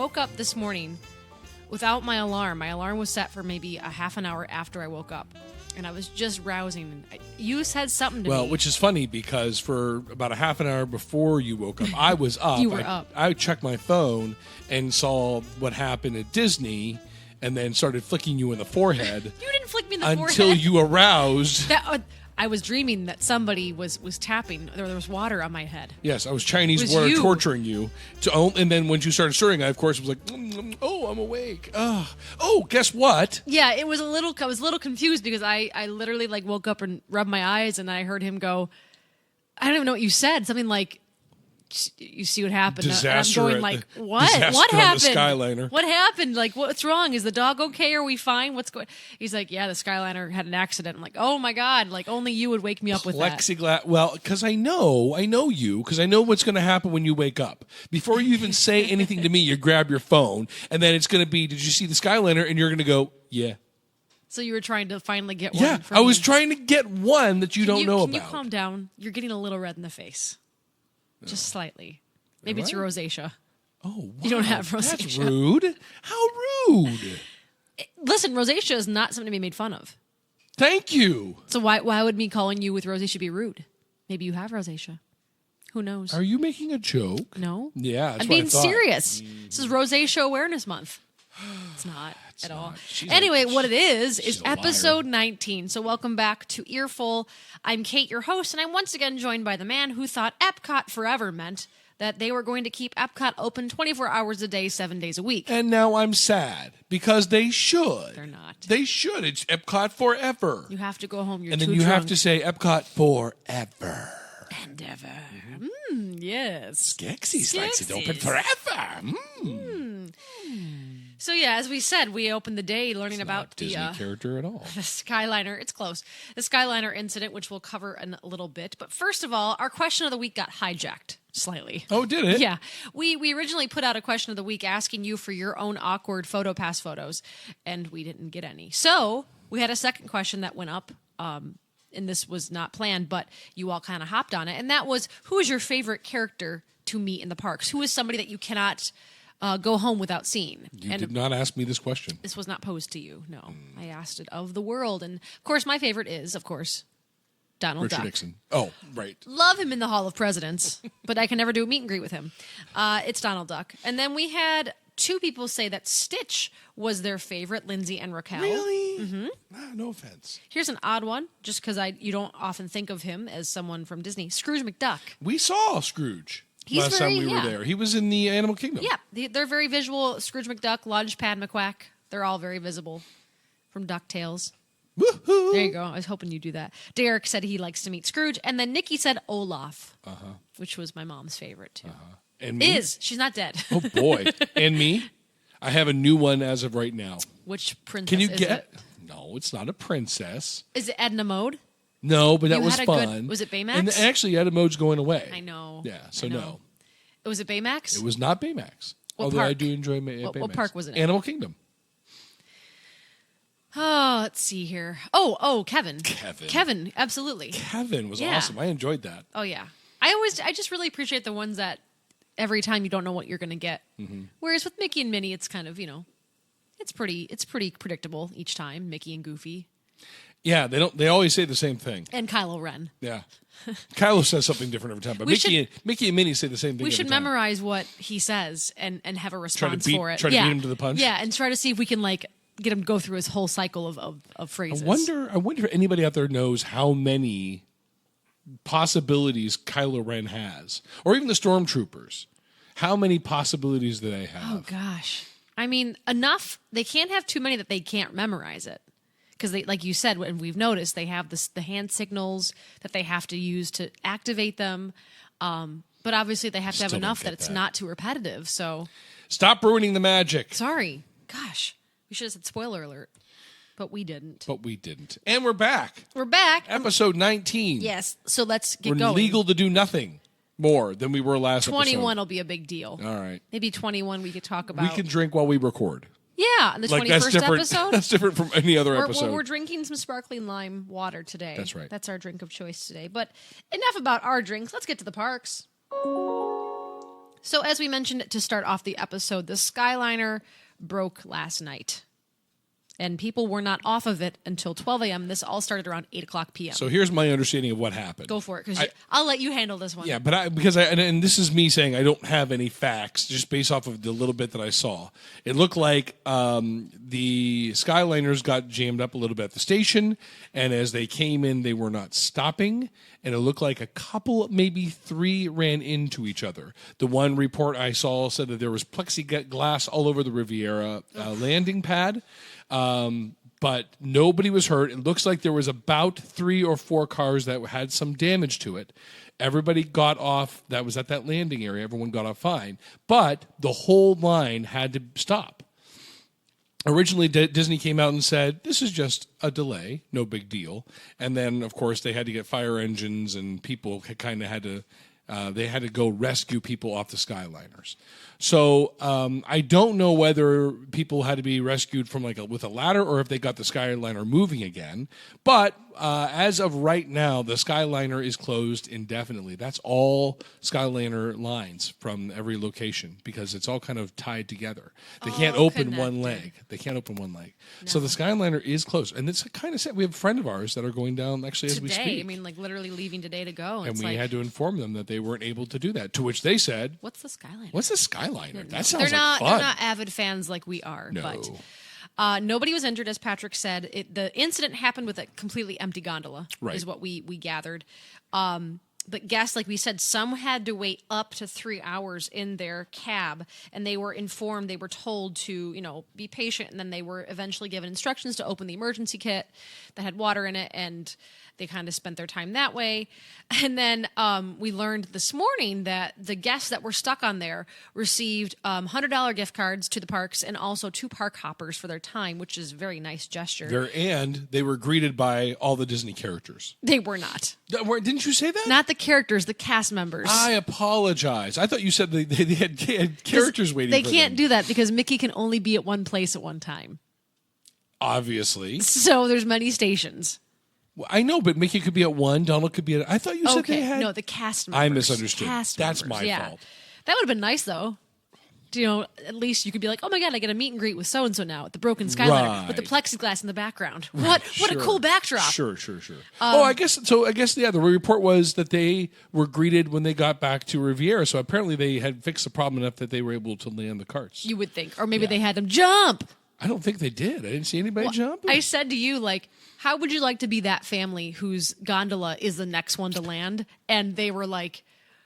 woke up this morning without my alarm. My alarm was set for maybe a half an hour after I woke up. And I was just rousing. You said something to me. Well, which is funny because for about a half an hour before you woke up, I was up. You were up. I checked my phone and saw what happened at Disney and then started flicking you in the forehead. You didn't flick me in the forehead. Until you aroused. I was dreaming that somebody was tapping. There was water on my head. Yes, I was Chinese water torturing you. And then when you started stirring, I, of course, was like, oh, I'm awake. Oh, guess what? Yeah, I was a little confused because I literally woke up and rubbed my eyes and I heard him go, I don't even know what you said. Something like, you see what happened. Disaster. And I'm going like, what? What happened? The Skyliner. What happened? Like, what's wrong? Is the dog okay? Are we fine? What's going? He's like, yeah, the Skyliner had an accident. I'm like, oh my God! Like only you would wake me up with that. Plexiglass. Well, because I know you, because I know what's going to happen when you wake up. Before you even say anything to me, you grab your phone, and then it's going to be, did you see the Skyliner? And you're going to go, yeah. So you were trying to finally get one. Yeah, for I was me. trying to get one that you don't know about. Can you calm down? You're getting a little red in the face, just slightly. Maybe it's your rosacea. Oh, wow. You don't have rosacea. That's rude. How rude. Listen, rosacea is not something to be made fun of. Thank you. So why would me calling you with rosacea be rude? Maybe you have rosacea. Who knows? Are you making a joke? No. Yeah, that's I'm what I being thought. serious. This is Rosacea Awareness Month. It's not at all. She's Anyway, what it is a episode 19. So welcome back to Earful. I'm Kate, your host, and I'm once again joined by the man who thought Epcot Forever meant that they were going to keep Epcot open 24 hours a day, 7 days a week. And now I'm sad because they should. They're not. They should. It's Epcot Forever. You have to go home. You're and too then you drunk. have to say Epcot Forever. And ever. Yes. Skeksis likes it open forever. So yeah, as we said, we opened the day learning about the Disney character at all. The Skyliner. It's close. The Skyliner incident, which we'll cover in a little bit. But first of all, our question of the week got hijacked slightly. Oh, did it? Yeah. We originally put out a question of the week asking you for your own awkward PhotoPass photos, and we didn't get any. So we had a second question that went up, and this was not planned, but you all kind of hopped on it, and that was, who is your favorite character to meet in the parks? Who is somebody that you cannot go home without seeing? You did not ask me this question. This was not posed to you, no. I asked it of the world, and of course my favorite is, of course, Donald Richard Duck. Nixon. Oh, right. Love him in the Hall of Presidents, but I can never do a meet and greet with him. It's Donald Duck. And then we had two people say that Stitch was their favorite, Lindsay and Raquel. Really? Mm-hmm. No offense. Here's an odd one, just because you don't often think of him as someone from Disney. Scrooge McDuck. We saw Scrooge last time we were there. He was in the Animal Kingdom. Yeah, they're very visual. Scrooge McDuck, Lodge Pad McQuack. They're all very visible from DuckTales. Woohoo! There you go. I was hoping you'd do that. Derek said he likes to meet Scrooge. And then Nikki said Olaf, which was my mom's favorite, too. And me? She's not dead. Oh, boy. And me? I have a new one as of right now. Which princess Can you is get? it? No, it's not a princess. Is it Edna Mode? No, but that You was had a fun. good- was it Baymax? And actually, Edna Mode's going away. I know. Yeah, so I know. no. Was it Baymax? It was not Baymax. What although I park? do enjoy Baymax. What park was it in? Animal Kingdom. Oh, let's see here. Oh, Kevin. Kevin, absolutely. Kevin was Yeah. awesome. I enjoyed that. Oh, yeah. I just really appreciate the ones that every time you don't know what you're going to get. Mm-hmm. Whereas with Mickey and Minnie, it's kind of, it's pretty predictable each time, Mickey and Goofy. Yeah, they always say the same thing. And Kylo Ren. Yeah. Kylo says something different every time, but Mickey and Minnie say the same thing. We should every time. memorize what he says and have a response for it. Try to beat him to the punch. Yeah, and try to see if we can get him to go through his whole cycle of phrases. I wonder if anybody out there knows how many possibilities Kylo Ren has, or even the Stormtroopers. How many possibilities do they have? Oh gosh, I mean, enough. They can't have too many that they can't memorize it. Because they, like you said, and we've noticed, they have the hand signals that they have to use to activate them. But obviously, they have to have enough that it's not too repetitive. So, stop ruining the magic. Sorry, gosh, we should have said spoiler alert, but we didn't. And we're back. We're back. Episode 19. Yes. So let's get we're going. We're legal to do nothing more than we were last 21 will be a big deal. All right. Maybe 21 we could talk about. We can drink while we record. Yeah, the 21st episode. That's different from any other episode. We're drinking some sparkling lime water today. That's right. That's our drink of choice today. But enough about our drinks. Let's get to the parks. So as we mentioned to start off the episode, the Skyliner broke last night. And people were not off of it until 12 a.m. This all started around 8 o'clock p.m. So here's my understanding of what happened. Go for it, because I'll let you handle this one. Yeah, but and this is me saying I don't have any facts, just based off of the little bit that I saw. It looked like the Skyliners got jammed up a little bit at the station, and as they came in, they were not stopping, and it looked like a couple, maybe 3, ran into each other. The one report I saw said that there was plexiglass all over the Riviera landing pad. But nobody was hurt. It looks like there was about 3 or 4 cars that had some damage to it. Everybody got off that was at that landing area. Everyone got off fine. But the whole line had to stop. Originally, Disney came out and said, this is just a delay, no big deal. And then, of course, they had to get fire engines, and people kind of had to... they had to go rescue people off the Skyliners. So I don't know whether people had to be rescued from with a ladder or if they got the Skyliner moving again. But as of right now, the Skyliner is closed indefinitely. That's all Skyliner lines from every location because it's all kind of tied together. They can't open one leg. They can't open one leg. No. So the Skyliner is closed. And it's kind of sad. We have a friend of ours that are going down actually as we speak. I mean, literally leaving today to go. And we had to inform them that they weren't able to do that, to which they said, what's the Skyliner? What's the Skyliner? That sounds they're like fun. They're not avid fans like we are. No. But nobody was injured, as Patrick said. The incident happened with a completely empty gondola, right, is what we gathered. But guests, like we said, some had to wait up to 3 hours in their cab, and they were informed, they were told to, be patient, and then they were eventually given instructions to open the emergency kit that had water in it, and they kind of spent their time that way. And then we learned this morning that the guests that were stuck on there received $100 gift cards to the parks and also 2 park hoppers for their time, which is a very nice gesture. And they were greeted by all the Disney characters. They were not. Didn't you say that? Not the characters, the cast members. I apologize. I thought you said they had characters waiting for them. They can't do that because Mickey can only be at one place at one time. Obviously. So there's many stations. Well, I know, but Mickey could be at one, Donald could be at... I thought you said they had... No, the cast members. I misunderstood. That's members. my fault. That would have been nice, though. At least you could be like, oh my God, I get a meet and greet with so-and-so now at the Broken Skyliner with the plexiglass in the background. What a cool backdrop. Sure. I guess the report was that they were greeted when they got back to Riviera, so apparently they had fixed the problem enough that they were able to land the carts. You would think. Or maybe they had them jump. I don't think they did. I didn't see anybody jump. I said to you, how would you like to be that family whose gondola is the next one to land? And they were like,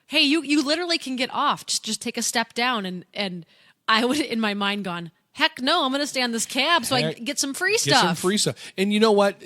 hey, you literally can get off. Just take a step down. And I would, in my mind, gone, heck no, I'm going to stay on this cab so I can get some free stuff. And you know what?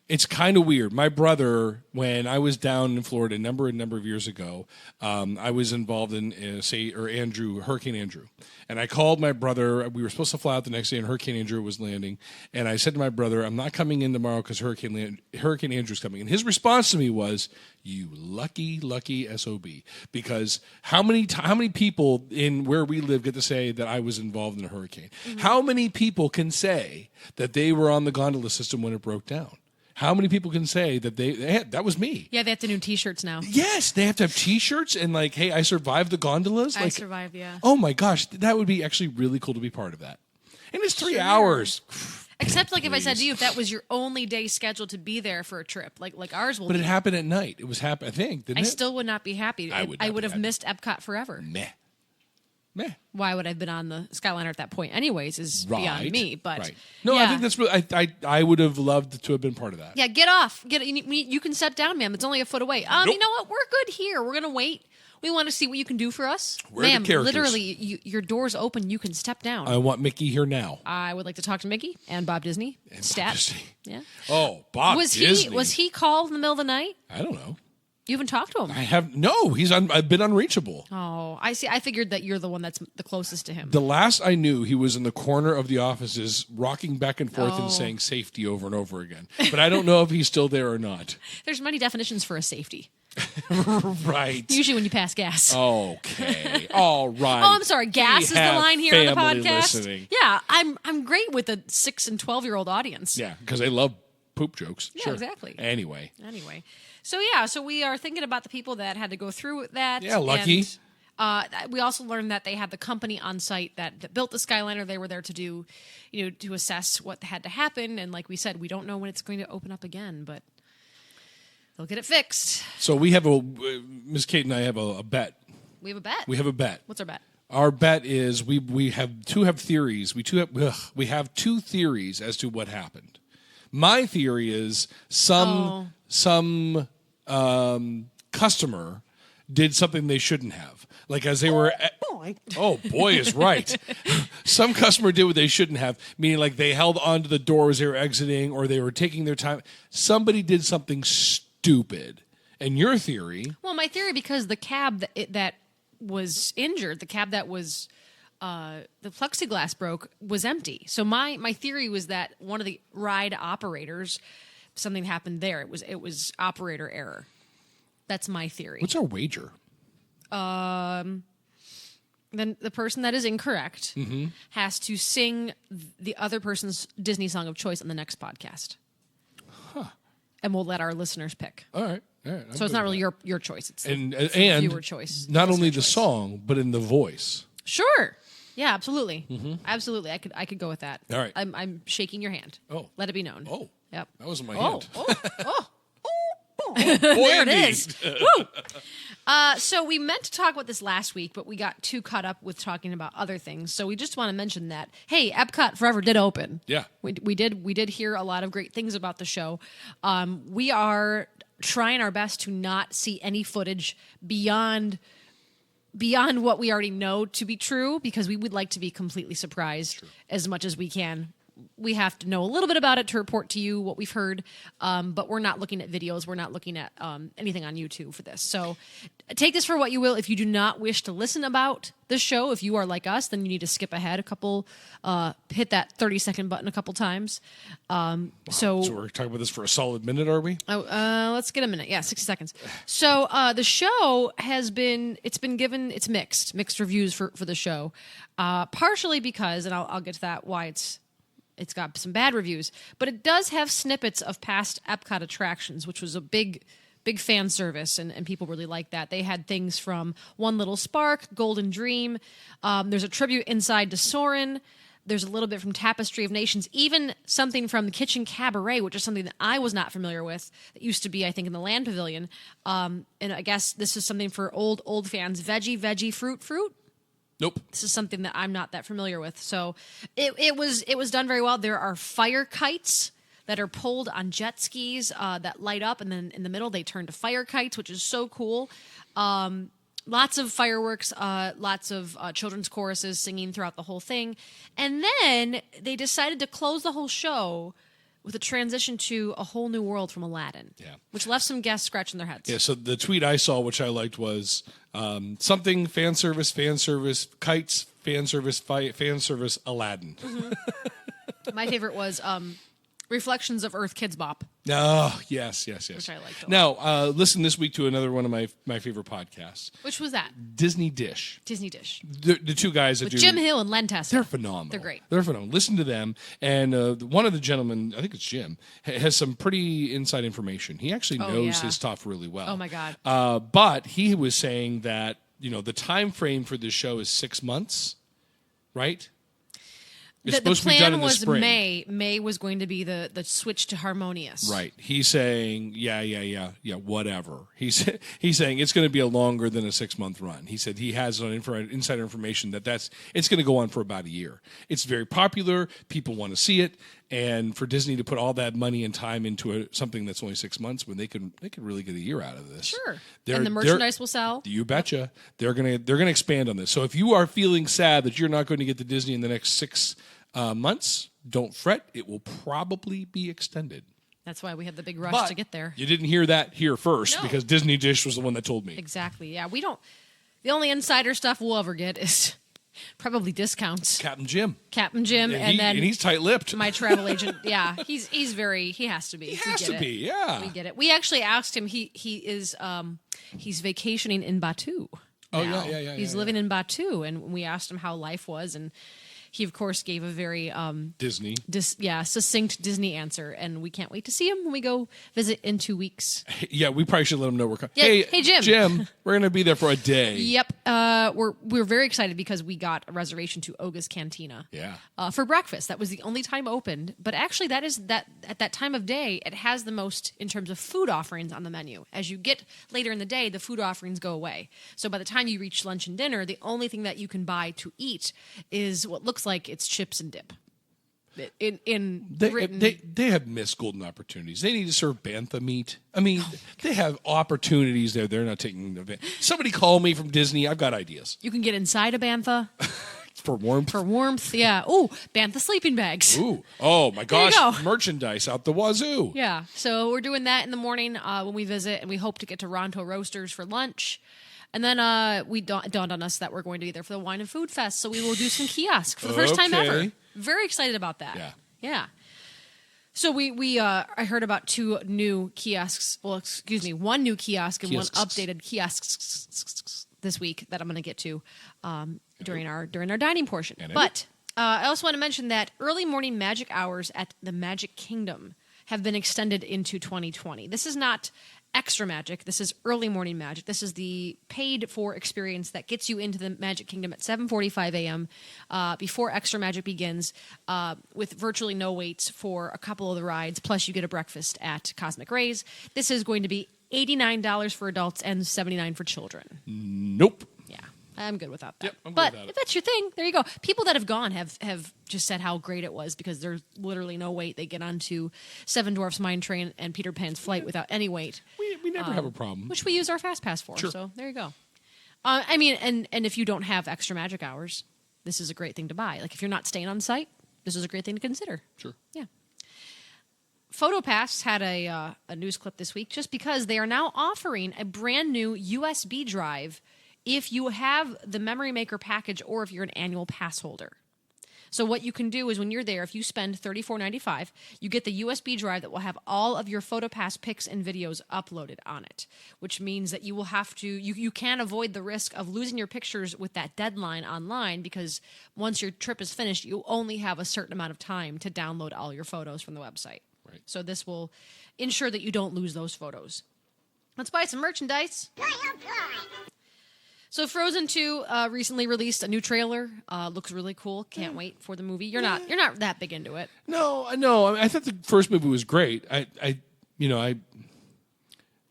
It's kind of weird. My brother, when I was down in Florida a number of years ago, I was involved in Hurricane Andrew. And I called my brother. We were supposed to fly out the next day, and Hurricane Andrew was landing. And I said to my brother, I'm not coming in tomorrow because Hurricane Andrew's coming. And his response to me was, you lucky SOB. Because how many people in where we live get to say that I was involved in a hurricane? Mm-hmm. How many people can say that they were on the gondola system when it broke down? How many people can say that that was me? Yeah, they have to do T-shirts now. Yes, they have to have T-shirts and hey, I survived the gondolas. I survived, yeah. Oh my gosh, that would be actually really cool to be part of that. And it's 3 hours. Except if I said to you, if that was your only day scheduled to be there for a trip, like ours will be. But it happened at night. It was I think, didn't it? I still would not be happy. I would have missed Epcot Forever. Meh. Why would I have been on the Skyliner at that point anyways is beyond me. But no, I think that's really, I would have loved to have been part of that. Yeah, get off. You can step down, ma'am. It's only a foot away. Nope. You know what? We're good here. We're going to wait. We want to see what you can do for us. Ma'am, literally, your door's open. You can step down. I want Mickey here now. I would like to talk to Mickey and Bob Disney. And Bob Disney. Yeah. Oh, Bob Disney. Was he called in the middle of the night? I don't know. You haven't talked to him? I have. No, I've been unreachable. Oh, I see. I figured that you're the one that's the closest to him. The last I knew, he was in the corner of the offices, rocking back and forth and saying safety over and over again. But I don't know if he's still there or not. There's many definitions for a safety. Right. Usually when you pass gas. Okay. All right. Oh, I'm sorry. Gas is the line here on the podcast. Listening. Yeah, I'm great with a 6 and 12-year-old audience. Yeah, because they love poop jokes. Yeah, sure. Exactly. Anyway. So we are thinking about the people that had to go through that. Yeah, lucky. We also learned that they had the company on site that built the Skyliner. They were there to do, to assess what had to happen. And like we said, we don't know when it's going to open up again, but they'll get it fixed. So we have Miss Kate and I have a bet. We have a bet. We have a bet. What's our bet? Our bet is we have theories. We have two theories as to what happened. My theory is some customer did something they shouldn't have. Like as they were... Oh, boy is right. Some customer did what they shouldn't have, meaning like they held onto the door as they were exiting or they were taking their time. Somebody did something stupid. And your theory... Well, my theory, because the cab that was injured, the cab that was... the plexiglass broke, was empty. So my theory was that one of the ride operators, something happened there. It was operator error. That's my theory. What's our wager? Then the person that is incorrect has to sing the other person's Disney song of choice on the next podcast. Huh. And we'll let our listeners pick. All right. So it's not really your choice. It's and viewer choice. Not only the choice. song, but in the voice. Sure. Yeah, absolutely. Absolutely. I could go with that. All right. I'm shaking your hand. Oh. Let it be known. Oh. Yep. That wasn't my hand. There it is. Woo. So we meant to talk about this last week, but we got too caught up with talking about other things. So we just want to mention that, hey, Epcot Forever did open. Yeah. We did hear a lot of great things about the show. We are trying our best to not see any footage beyond what we already know to be true, because we would like to be completely surprised as much as we can. We have to know a little bit about it to report to you what we've heard, but we're not looking at videos. We're not looking at anything on YouTube for this. So take this for what you will. If you do not wish to listen about the show, if you are like us, then you need to skip ahead a couple, hit that 30-second button a couple times. So we're talking about this for a solid minute, are we? Let's get a minute. Yeah, 60 seconds. So the show it's mixed reviews for the show, partially because, and I'll get to that, why it's got some bad reviews, but it does have snippets of past Epcot attractions, which was a big fan service, and people really like that. They had things from One Little Spark, Golden Dream. There's a tribute inside to Soarin'. There's a little bit from Tapestry of Nations, even something from the Kitchen Cabaret, which is something that I was not familiar with. That used to be, I think, in the Land Pavilion. And I guess this is something for old fans. Veggie, fruit. Nope. This is something that I'm not that familiar with. So it was done very well. There are fire kites that are pulled on jet skis that light up, and then in the middle they turn to fire kites, which is so cool. Lots of fireworks, lots of children's choruses singing throughout the whole thing. And then they decided to close the whole show with a transition to A Whole New World from Aladdin, which left some guests scratching their heads. Yeah, so the tweet I saw, which I liked, was something fan service, kites, fan service, Aladdin. My favorite was Reflections of Earth Kids Bop. Oh, yes. Which I liked a lot. Now, listen this week to another one of my favorite podcasts. Which was that? Disney Dish. Disney Dish. The two guys that With do... Jim Hill and Len Testa. They're phenomenal. They're great. They're phenomenal. Listen to them. And one of the gentlemen, I think it's Jim, has some pretty inside information. He actually knows his stuff really well. Oh, my God. But he was saying that, the time frame for this show is 6 months, right? It's supposed to be done in the spring. May was going to be the switch to Harmonious. Right. He's saying, yeah, whatever. He's saying it's going to be a longer than a 6-month run. He said he has insider information it's going to go on for about a year. It's very popular. People want to see it. And for Disney to put all that money and time into something that's only 6 months, when they could really get a year out of this. Sure. And the merchandise will sell. You betcha. They're gonna expand on this. So if you are feeling sad that you're not going to get to Disney in the next 6 months, don't fret. It will probably be extended. That's why we had the big rush to get there. You didn't hear that here first, No. because Disney Dish was the one that told me. Exactly. Yeah, we don't. The only insider stuff we'll ever get is probably discounts. Captain Jim, and then he's tight-lipped. My travel agent. Yeah, he has to be. He has to be. Yeah, we get it. We actually asked him. He's vacationing in Batu. Oh now. yeah. He's living in Batu, and we asked him how life was, and he of course gave a very Disney. succinct Disney answer, and we can't wait to see him when we go visit in 2 weeks. Yeah, we probably should let him know we're coming. Yeah, hey, Jim. Jim, we're going to be there for a day. Yep. We're very excited because we got a reservation to Oga's Cantina. Yeah. For breakfast. That was the only time opened. But actually, that at that time of day, it has the most in terms of food offerings on the menu. As you get later in the day, the food offerings go away. So by the time you reach lunch and dinner, the only thing that you can buy to eat is what looks like it's chips and dip. They have missed golden opportunities. They need to serve bantha meat. I mean, they have opportunities there. They're not taking advantage. Somebody call me from Disney. I've got ideas. You can get inside a bantha. For warmth? For warmth, yeah. Ooh, bantha sleeping bags. Ooh. Oh, my gosh. Merchandise out the wazoo. Yeah. So we're doing that in the morning when we visit, and we hope to get to Ronto Roasters for lunch. And then we dawned on us that we're going to be there for the Wine and Food Fest, so we will do some kiosks for the first time ever. Very excited about that. Yeah. So I heard about 2 new kiosks. Well, excuse me, 1 new kiosk and 1 updated kiosk this week that I'm going to get to during our dining portion. But I also want to mention that early morning magic hours at the Magic Kingdom have been extended into 2020. This is not extra magic. This is early morning magic. This is the paid for experience that gets you into the Magic Kingdom at 7:45 a.m. Before extra magic begins, with virtually no waits for a couple of the rides. Plus, you get a breakfast at Cosmic Rays. This is going to be $89 for adults and $79 for children. Nope. Yeah, I'm good without that. Yep, I'm good but without it. If that's your thing, there you go. People that have gone have just said how great it was because there's literally no wait. They get onto Seven Dwarfs Mine Train and Peter Pan's Flight without any wait. We never have a problem. Which we use our Fast Pass for. Sure. So there you go. I mean, and if you don't have extra magic hours, this is a great thing to buy. Like if you're not staying on site, this is a great thing to consider. Sure. Yeah. PhotoPass had a news clip this week just because they are now offering a brand new USB drive if you have the Memory Maker package or if you're an annual pass holder. So what you can do is when you're there, if you spend $34.95, you get the USB drive that will have all of your PhotoPass pics and videos uploaded on it, which means that you will have to, you can avoid the risk of losing your pictures with that deadline online because once your trip is finished, you only have a certain amount of time to download all your photos from the website. Right. So this will ensure that you don't lose those photos. Let's buy some merchandise. So Frozen 2 recently released a new trailer. Looks really cool. Can't wait for the movie. You're not that big into it. No. I mean, I thought the first movie was great. I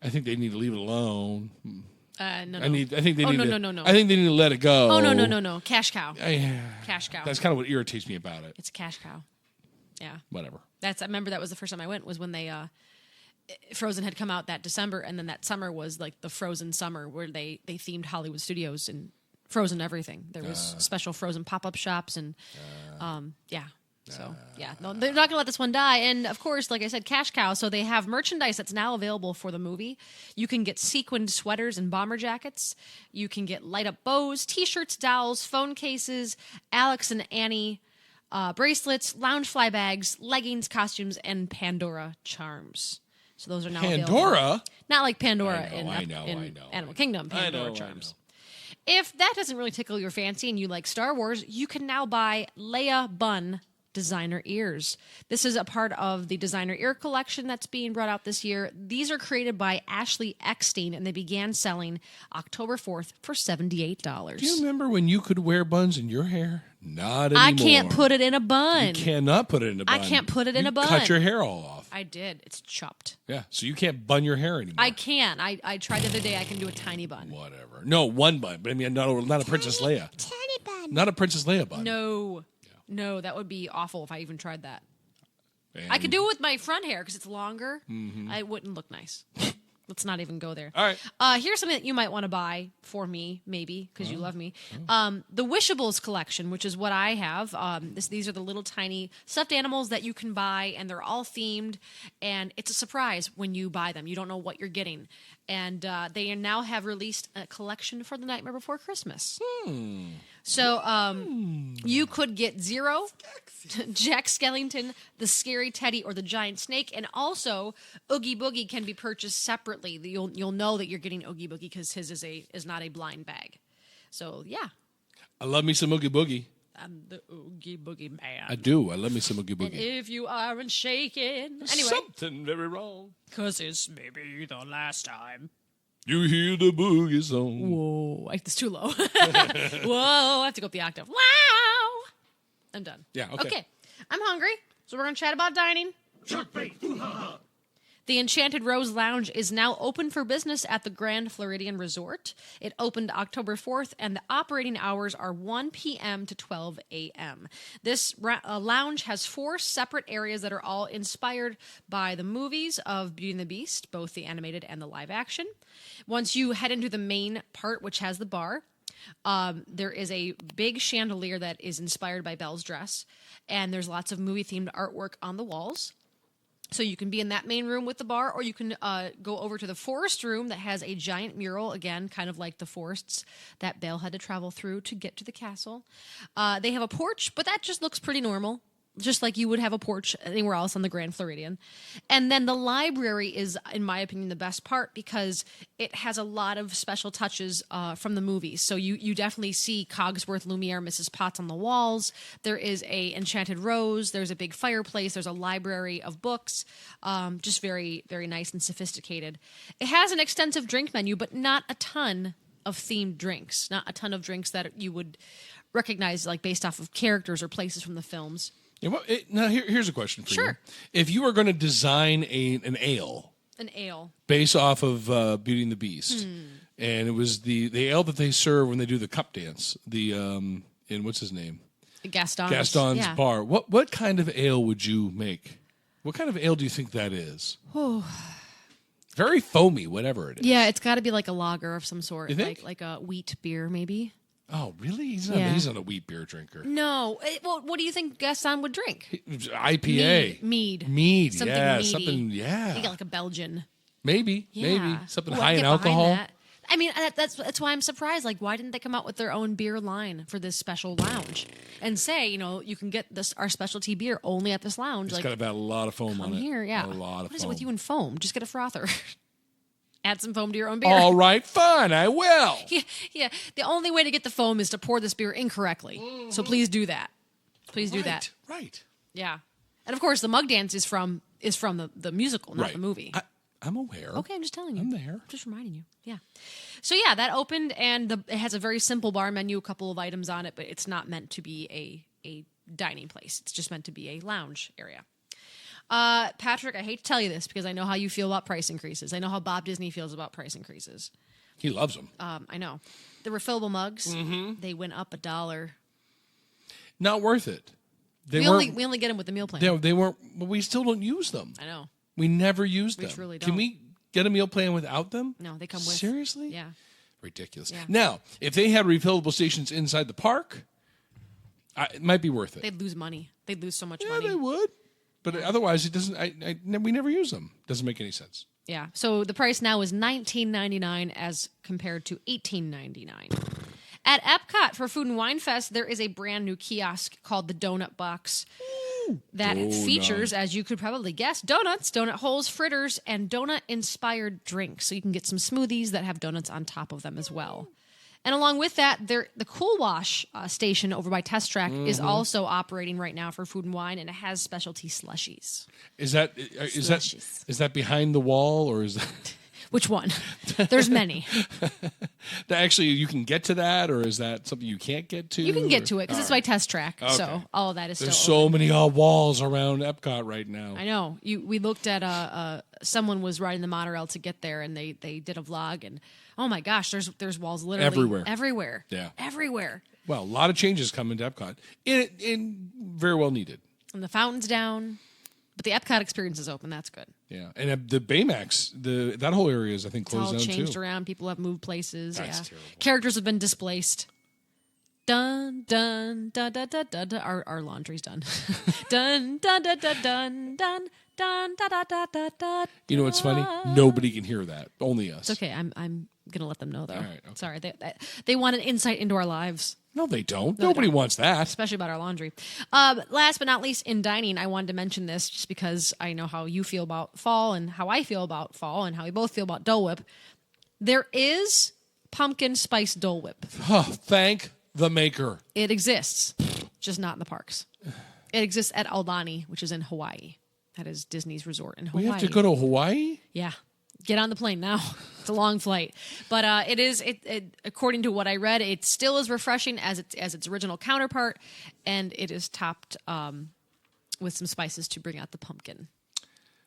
think they need to leave it alone. No. I think they need to. No. I think they need to let it go. Oh no. Cash cow. Cash cow. That's kind of what irritates me about it. It's a cash cow. Yeah. Whatever. I remember that was the first time I went was when they Frozen had come out that December, and then that summer was like the Frozen summer where they themed Hollywood Studios and Frozen everything. There was special Frozen pop-up shops and yeah. So, yeah, no, they're not going to let this one die. And, of course, like I said, cash cow. So they have merchandise that's now available for the movie. You can get sequined sweaters and bomber jackets. You can get light-up bows, T-shirts, dowels, phone cases, Alex and Annie bracelets, lounge fly bags, leggings, costumes, and Pandora charms. So those are now available. Pandora? Not like Pandora I know. Animal Kingdom. Pandora charms. If that doesn't really tickle your fancy and you like Star Wars, you can now buy Leia Bun designer ears. This is a part of the designer ear collection that's being brought out this year. These are created by Ashley Eckstein, and they began selling October 4th for $78. Do you remember when you could wear buns in your hair? Not anymore. I can't put it in a bun. You cannot put it in a bun. I can't put it in a bun. Cut your hair all off. I did. It's chopped. Yeah, so you can't bun your hair anymore. I can. I tried the other day. I can do a tiny bun. Whatever. No, one bun. But I mean, not a Princess Leia. Tiny bun. Not a Princess Leia bun. No. No, that would be awful if I even tried that. I could do it with my front hair because it's longer. Mm-hmm. It wouldn't look nice. Let's not even go there. All right. Here's something that you might want to buy for me, maybe, because you love me. The Wishables collection, which is what I have. These are the little tiny stuffed animals that you can buy, and they're all themed. And it's a surprise when you buy them. You don't know what you're getting. And they now have released a collection for The Nightmare Before Christmas. So you could get Zero, Jack Skellington, the Scary Teddy, or the Giant Snake, and also Oogie Boogie can be purchased separately. You'll know that you're getting Oogie Boogie because his is not a blind bag. So yeah, I love me some Oogie Boogie. I'm the Oogie Boogie Man. I do. I love me some Oogie And Boogie. if you aren't shaking. Anyway. Something very wrong. Because it's maybe the last time. You hear the boogie song. Whoa. It's too low. Whoa. I have to go up the octave. Wow. I'm done. Yeah, okay. I'm hungry, so we're going to chat about dining. The Enchanted Rose Lounge is now open for business at the Grand Floridian Resort. It opened October 4th, and the operating hours are 1 p.m. to 12 a.m. This lounge has 4 separate areas that are all inspired by the movies of Beauty and the Beast, both the animated and the live action. Once you head into the main part, which has the bar, there is a big chandelier that is inspired by Belle's dress, and there's lots of movie-themed artwork on the walls. So you can be in that main room with the bar, or you can go over to the forest room that has a giant mural, again, kind of like the forests that Belle had to travel through to get to the castle. They have a porch, but that just looks pretty normal, just like you would have a porch anywhere else on the Grand Floridian. And then the library is, in my opinion, the best part because it has a lot of special touches from the movies. So you definitely see Cogsworth, Lumiere, Mrs. Potts on the walls. There is a Enchanted Rose. There's a big fireplace. There's a library of books. Just very, very nice and sophisticated. It has an extensive drink menu, but not a ton of themed drinks. Not a ton of drinks that you would recognize like based off of characters or places from the films. Yeah, well, now here's a question for you. Sure. If you were going to design an ale based off of Beauty and the Beast, and it was the ale that they serve when they do the cup dance, in what's his name? Gaston's bar. What kind of ale would you make? What kind of ale do you think that is? Very foamy, whatever it is. Yeah, it's got to be like a lager of some sort, You think? like a wheat beer, maybe. Oh, really? He's not a wheat beer drinker. No. Well, what do you think Gaston would drink? IPA. Mead. Something meaty. Something, yeah. You got like a Belgian. Maybe. Something high in get behind alcohol. that. I mean, that's why I'm surprised. Like, why didn't they come out with their own beer line for this special lounge and say, you can get our specialty beer only at this lounge? It's got about a lot of foam on it. Here, yeah. A lot of What is it foam. with you and foam? Just get a frother. Add some foam to your own beer. All right, fine, I will. Yeah. The only way to get the foam is to pour this beer incorrectly. So please do that. Please do that. Right. Yeah. And of course, the mug dance is from the musical, not Right. the movie. I'm aware. Okay, I'm just telling you. I'm there. Just reminding you. Yeah. So yeah, that opened, and it has a very simple bar menu, a couple of items on it, but it's not meant to be a dining place. It's just meant to be a lounge area. Patrick, I hate to tell you this because I know how you feel about price increases. I know how Bob Disney feels about price increases. He loves them. I know. The refillable mugs, they went up $1. Not worth it. We only get them with the meal plan. They weren't. But we still don't use them. I know. We never use them. We truly Can don't. we get a meal plan without them? No, they come with. Seriously? Yeah. Ridiculous. Yeah. Now, if they had refillable stations inside the park, it might be worth it. They'd lose money. They'd lose so much Yeah, money. they would. But otherwise, it doesn't. We never use them. Doesn't make any sense. Yeah. So the price now is $19.99 as compared to $18.99. At Epcot for Food and Wine Fest, there is a brand new kiosk called the Donut Box that features, as you could probably guess, donuts, donut holes, fritters, and donut-inspired drinks. So you can get some smoothies that have donuts on top of them as well. And along with that, the Cool Wash station over by Test Track is also operating right now for Food and Wine, and it has specialty slushies. Is that behind the wall, or is that? Which one? There's many. Actually, you can get to that, or is that something you can't get to? You can get to it because it's by Test Track. Okay. So all of that is There's still so many walls around Epcot right now. I know. We looked at someone was riding the monorail to get there, and they did a vlog, and oh my gosh, there's walls literally everywhere. Yeah, everywhere. Well, a lot of changes coming to Epcot, in very well needed. And the fountain's down, but the Epcot experience is open. That's good. Yeah, and the Baymax, that whole area is, I think, closed it's all down changed too. around. People have moved places. That's terrible. Characters have been displaced. Dun dun dun dun dun dun. dun. Our laundry's done. Dun dun dun dun dun dun dun dun dun dun dun dun. You know what's funny? Nobody can hear that. Only us. It's okay. I'm gonna let them know though. All right, okay. Sorry, they want an insight into our lives. No, they don't. Nobody wants that. Especially about our laundry. Last but not least, in dining, I wanted to mention this just because I know how you feel about fall and how I feel about fall and how we both feel about Dole Whip. There is pumpkin spice Dole Whip. Oh, thank the maker. It exists. just not in the parks. It exists at Aulani, which is in Hawaii. That is Disney's resort in Hawaii. We have to go to Hawaii? Yeah. Get on the plane now. It's a long flight. But it is, according to what I read, it still is refreshing as its original counterpart, and it is topped with some spices to bring out the pumpkin.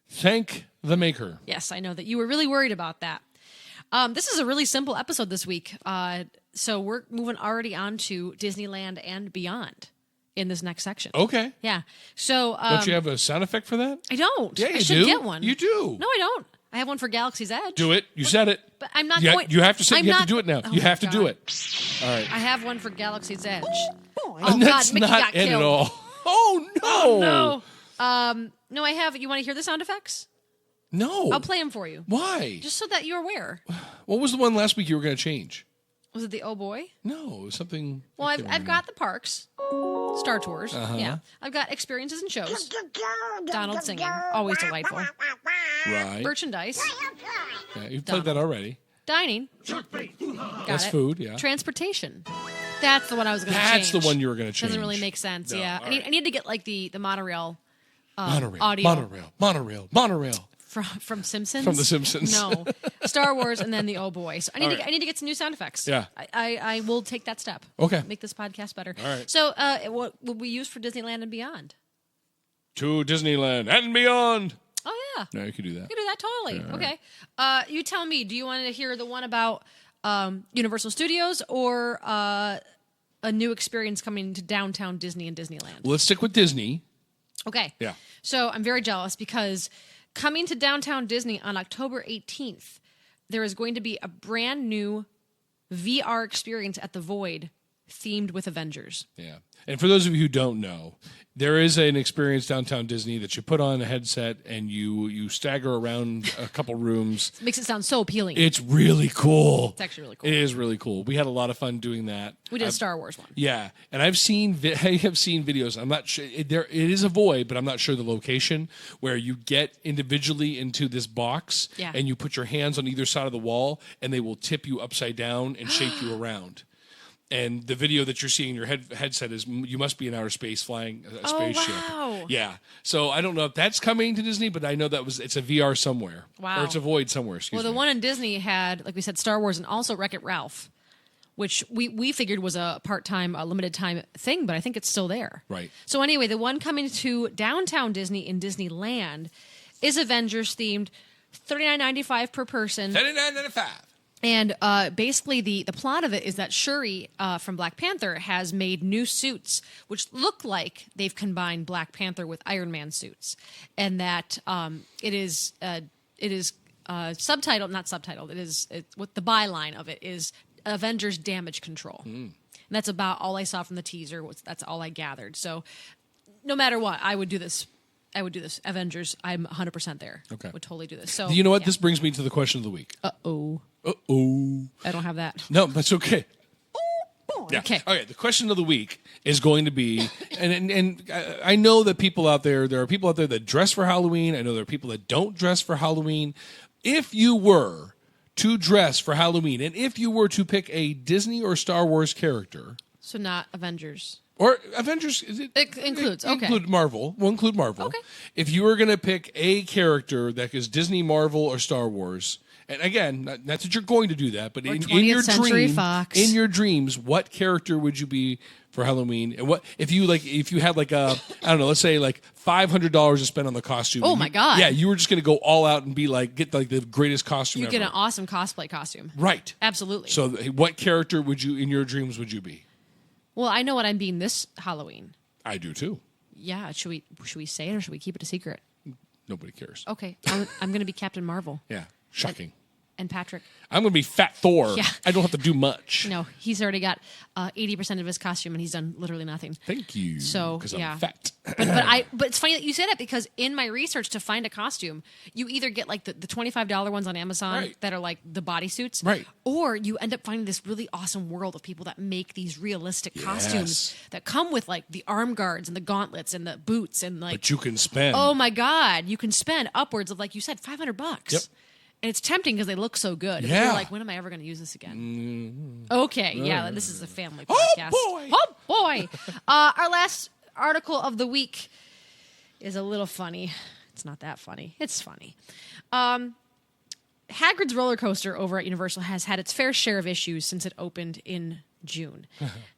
Thank the maker. Yes, I know that you were really worried about that. This is a really simple episode this week. So we're moving already on to Disneyland and beyond in this next section. Okay. Yeah. So Don't you have a sound effect for that? I don't. Yeah, you I should do. get one. You do. No, I don't. I have one for Galaxy's Edge. Do it. You said it. But I'm not you going. You have to say. I'm You have not- to do it now. Oh you my have to do God. it. All right. I have one for Galaxy's Edge. And that's God, Mickey not got it killed. at all. Oh no. No. No, I have. You want to hear the sound effects? No. I'll play them for you, Why? just so that you're aware. What was the one last week you were going to change? Was it the Oh Boy? No, it was something. Well, I've got the parks, Star Tours. Uh-huh. Yeah, I've got experiences and shows. Donald singing, always delightful. Right. Merchandise, Yeah, you've played that already. dining. Got That's it. food. Yeah. Transportation. That's the one I was going to change. That's the one you were going to change. Doesn't really make sense. No, Yeah, all I need, right. I need to get like the monorail Monorail. audio Monorail. from Simpsons. From The Simpsons. No, Star Wars, and then the Oh Boy. So I need to get some new sound effects. Yeah. I will take that step. Okay. Make this podcast better. All right. So what will we use for Disneyland and beyond? To Disneyland and beyond. Oh yeah. No, you could do that. You can do that totally. Okay. You tell me, do you want to hear the one about Universal Studios or a new experience coming to downtown Disney and Disneyland? Well, let's stick with Disney. Okay. Yeah. So I'm very jealous because coming to downtown Disney on October 18th, there is going to be a brand new VR experience at the Void themed with Avengers. Yeah. And for those of you who don't know, there is an experience downtown Disney that you put on a headset and you stagger around a couple rooms. It makes it sound so appealing. It's really cool. It's actually really cool. It is really cool. We had a lot of fun doing that. We did a Star Wars one. Yeah, and I have seen videos. I'm not sure it is a void, but I'm not sure the location where you get individually into this box, Yeah. and you put your hands on either side of the wall, and they will tip you upside down and shake you around. And the video that you're seeing in your headset is you must be in outer space flying a spaceship. Wow. Yeah. So I don't know if that's coming to Disney, but I know it's a VR somewhere. Wow. Or it's a void somewhere. Excuse Well, me. the one in Disney had, like we said, Star Wars and also Wreck-It Ralph, which we figured was a part-time, a limited-time thing, but I think it's still there. Right. So anyway, the one coming to downtown Disney in Disneyland is Avengers-themed, $39.95 per person. $39.95. And basically, the plot of it is that Shuri from Black Panther has made new suits, which look like they've combined Black Panther with Iron Man suits, and that it is subtitled, not subtitled. What the byline of it is Avengers Damage Control, and that's about all I saw from the teaser. That's all I gathered. So, no matter what, I would do this. Avengers, I'm 100% there. Okay. Would totally do this. So You know what? yeah. This brings me to the question of the week. Uh-oh. Uh-oh. I don't have that. No, that's okay. Yeah. Okay. The question of the week is going to be, and I know that there are people out there that dress for Halloween. I know there are people that don't dress for Halloween. If you were to dress for Halloween, and if you were to pick a Disney or Star Wars character, So not Avengers. or Avengers, It includes, okay. Include Marvel. We'll include Marvel. Okay. If you were going to pick a character that is Disney, Marvel, or Star Wars, and again, not that you're going to do that, but Or in 20th your Century dream, Fox. in your dreams, what character would you be for Halloween? And what if you had like a I don't know, let's say like $500 to spend on the costume. Oh and my God. Yeah, you were just going to go all out and get like the greatest costume You ever. get an awesome cosplay costume. Right. Absolutely. So, what character would you in your dreams would you be? Well, I know what I'm being this Halloween. I do too. Yeah, should we say it or should we keep it a secret? Nobody cares. Okay, I'm going to be Captain Marvel Yeah, shocking. and Patrick. I'm going to be Fat Thor. Yeah. I don't have to do much. No, he's already got 80% of his costume and he's done literally nothing. Thank you. So, because yeah. I'm fat. But it's funny that you say that because in my research to find a costume, you either get like the $25 ones on Amazon Right. that are like the bodysuits, Right. or you end up finding this really awesome world of people that make these realistic costumes that come with like the arm guards and the gauntlets and the boots and like But you can spend. oh my God, you can spend upwards of, like you said, $500. Yep. And it's tempting because they look so good. Yeah. You're like, when am I ever going to use this again? Okay, yeah, this is a family podcast. Oh, boy! Our last article of the week is a little funny. It's not that funny. It's funny. Hagrid's roller coaster over at Universal has had its fair share of issues since it opened in June.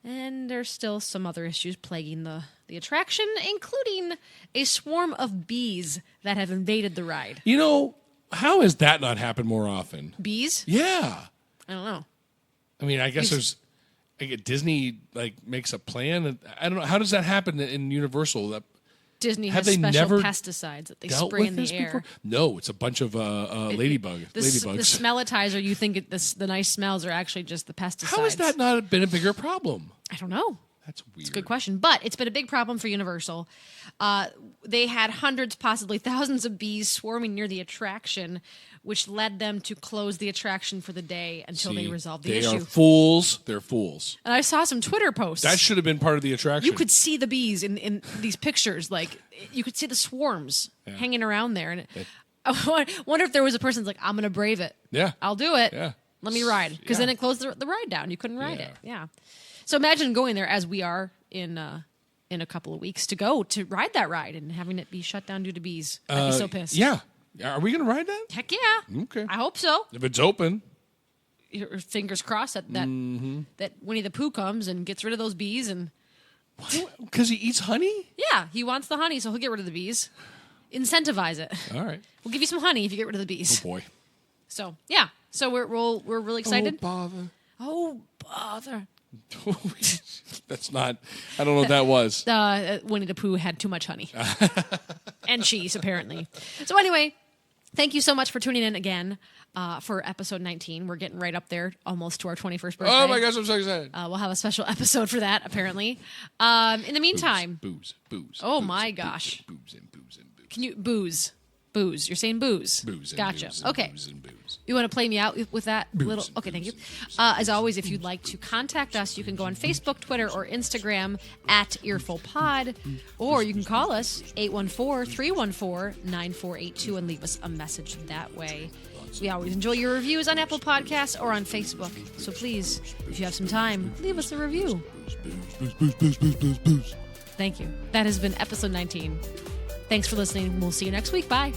And there's still some other issues plaguing the attraction, including a swarm of bees that have invaded the ride. You know, how has that not happened more often? Bees? Yeah. I don't know. I mean, I guess there's like Disney makes a plan. And I don't know, how does that happen in Universal? That Disney have has they special never pesticides that they dealt spray with in the this air. before? No, it's a bunch of ladybugs. The smellitizer, you think the nice smells are actually just the pesticides. How has that not been a bigger problem? I don't know. That's weird. It's a good question. But it's been a big problem for Universal. They had hundreds, possibly thousands of bees swarming near the attraction, which led them to close the attraction for the day until they resolved the issue. They are fools. They're fools. And I saw some Twitter posts. That should have been part of the attraction. You could see the bees in these pictures. Like, you could see the swarms hanging around there. And I wonder if there was a person that's like, I'm going to brave it. Yeah. I'll do it. Yeah. Let me ride. Because then it closed the ride down. You couldn't ride it. Yeah. So imagine going there as we are in a couple of weeks to go to ride that ride and having it be shut down due to bees. I'd be so pissed. Yeah. Are we going to ride that? Heck yeah. Okay. I hope so. If it's open. Your fingers crossed that Winnie the Pooh comes and gets rid of those bees. And because he eats honey? yeah, he wants the honey, so he'll get rid of the bees. Incentivize it. All right. We'll give you some honey if you get rid of the bees. Oh, boy. So, yeah. So we're really excited. Oh, bother. Oh, bother. That's not, I don't know what that was. Winnie the Pooh had too much honey. And cheese, apparently. So anyway, thank you so much for tuning in again for episode 19. We're getting right up there, almost to our 21st birthday. Oh my gosh, I'm so excited. We'll have a special episode for that, apparently. In the meantime. Booze. Oh my gosh. Booze and booze and booze. Can you, booze. You're saying booze. Booze and gotcha. booze and okay. booze and booze. You want to play me out with that little? and Okay, thank you. booze As always, if you'd like to contact us, you can go on Facebook, Twitter, or Instagram at EarfulPod, or you can call us 814-314-9482 and leave us a message that way. We always enjoy your reviews on Apple Podcasts or on Facebook. So please, if you have some time, leave us a review. Thank you. That has been episode 19. Thanks for listening. We'll see you next week. Bye.